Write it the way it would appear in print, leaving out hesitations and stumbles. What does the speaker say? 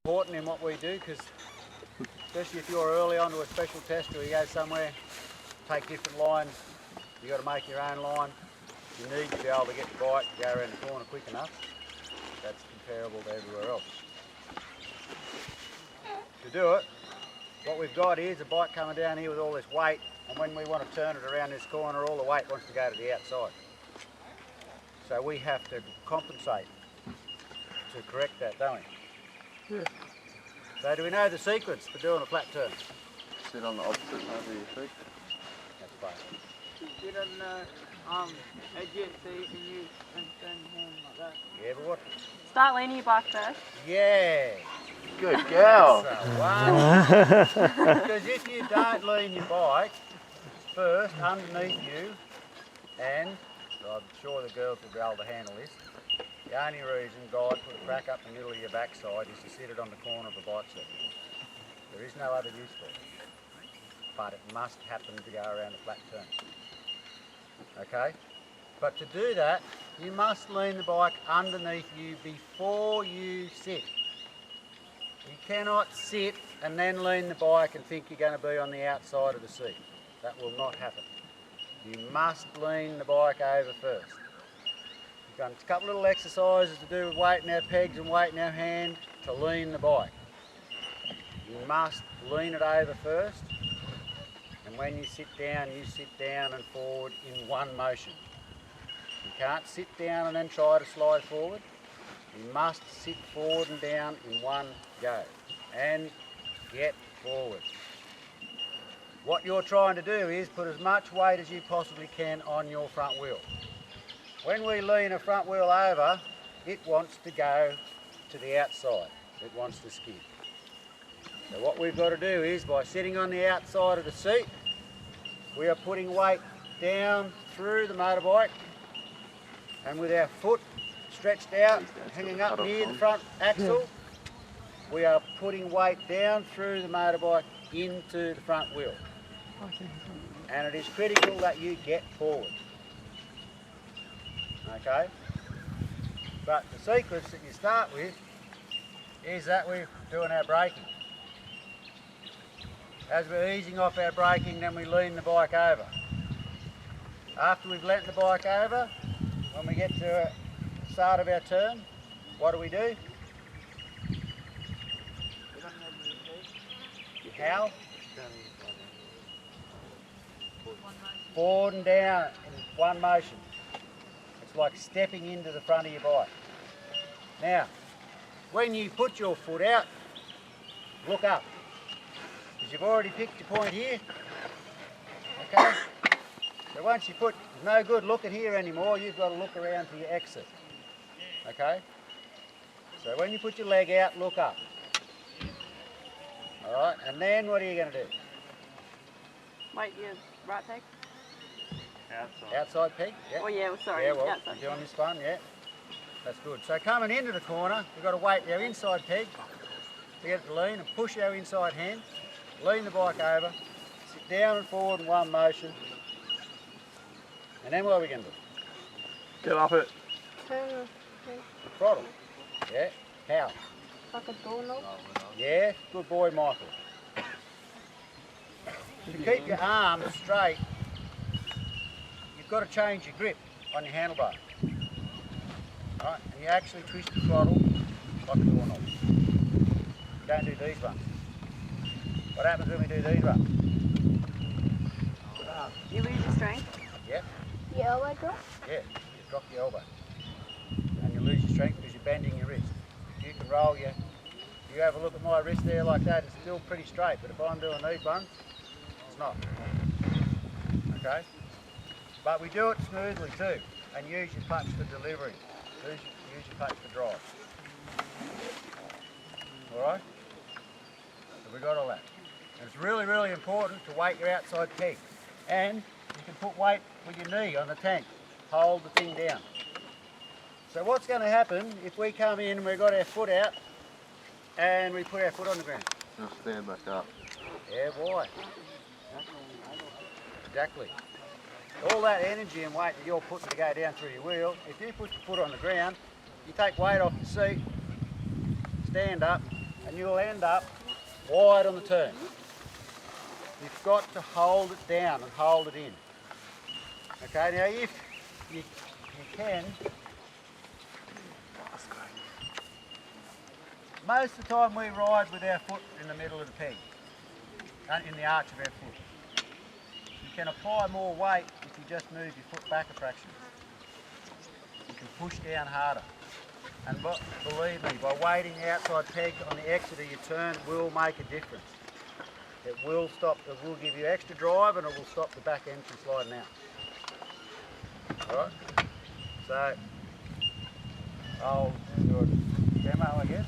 Important in what we do, because especially if you're early onto a special test or you go somewhere, take different lines, you've got to make your own line. You need to be able to get the bite to go around the corner quick enough. That's comparable to everywhere else. To do it, what we've got is a bite coming down here with all this weight, and when we want to turn it around this corner, all the weight wants to go to the outside. So we have to compensate to correct that, don't we? Yeah. So do we know the sequence for doing a flat turn? Sit on the opposite side of your feet. That's fine. Sit on the edge of the seat and you turn your hand like that. Yeah, but what? Start leaning your bike first. Yeah. Good girl. Because if you don't lean your bike first underneath you, and I'm sure the girls will be able to handle this, the only reason God put a crack up the middle of your backside is to sit it on the corner of a bike seat. There is no other use for it. But it must happen to go around a flat turn. Okay? But to do that, you must lean the bike underneath you before you sit. You cannot sit and then lean the bike and think you're going to be on the outside of the seat. That will not happen. You must lean the bike over first. We've done a couple little exercises to do with weight in our pegs and weight in our hand to lean the bike. You must lean it over first, and when you sit down and forward in one motion. You can't sit down and then try to slide forward. You must sit forward and down in one go and get forward. What you're trying to do is put as much weight as you possibly can on your front wheel. When we lean a front wheel over, it wants to go to the outside. It wants to skid. So what we've got to do is, by sitting on the outside of the seat, we are putting weight down through the motorbike, and with our foot stretched out, hanging up near the front axle, we are putting weight down through the motorbike into the front wheel. And it is critical that you get forward. Okay? But the sequence that you start with is that we're doing our braking. As we're easing off our braking, then we lean the bike over. After we've leant the bike over, when we get to the start of our turn, what do? You howl. Forward and down in one motion. It's like stepping into the front of your bike. Now, when you put your foot out, look up. Because you've already picked your point here. Okay? So once you put, it's no good looking here anymore, you've got to look around to your exit. Okay? So when you put your leg out, look up. Alright, and then what are you going to do? Wait, your right peg? Outside peg? Yeah. Oh yeah, well, sorry. Yeah, well, outside you're doing peg. this one, yeah. That's good. So coming into the corner, we've got to weight our inside peg to get it to lean and push our inside hand, lean the bike over, sit down and forward in one motion, and then what are we going to do? Get up it. Turn Throttle. Yeah. How? like a doorknob. Yeah. Good boy, Michael. To keep your arms straight, you've got to change your grip on your handlebar. Right? And you actually twist the throttle like a doorknob. You don't do these ones. What happens when we do these ones? You lose your strength. Yep. Your elbow drop. Yeah, you drop your elbow. And you lose your strength because you're bending your wrist. You can roll your, you have a look at my wrist there like that, it's still pretty straight, but if I'm doing these ones, it's not. Okay? But we do it smoothly too, and use your punch for delivery. Use your punch for drive. Alright? So we got all that. And it's really, really important to weight your outside peg. And you can put weight with your knee on the tank. Hold the thing down. So what's going to happen if we come in and we've got our foot out and we put our foot on the ground? Now stand back up. Yeah, boy. Exactly. All that energy and weight that you're putting to go down through your wheel, if you put your foot on the ground, you take weight off the seat, stand up, and you'll end up wide on the turn. You've got to hold it down and hold it in. Okay, now if you can, most of the time we ride with our foot in the middle of the peg, in the arch of our foot. You can apply more weight if you just move your foot back a fraction. You can push down harder. And believe me, by weighting the outside peg on the exit of your turn will make a difference. It will give you extra drive and it will stop the back end from sliding out. Alright? So, I'll do a demo, I guess.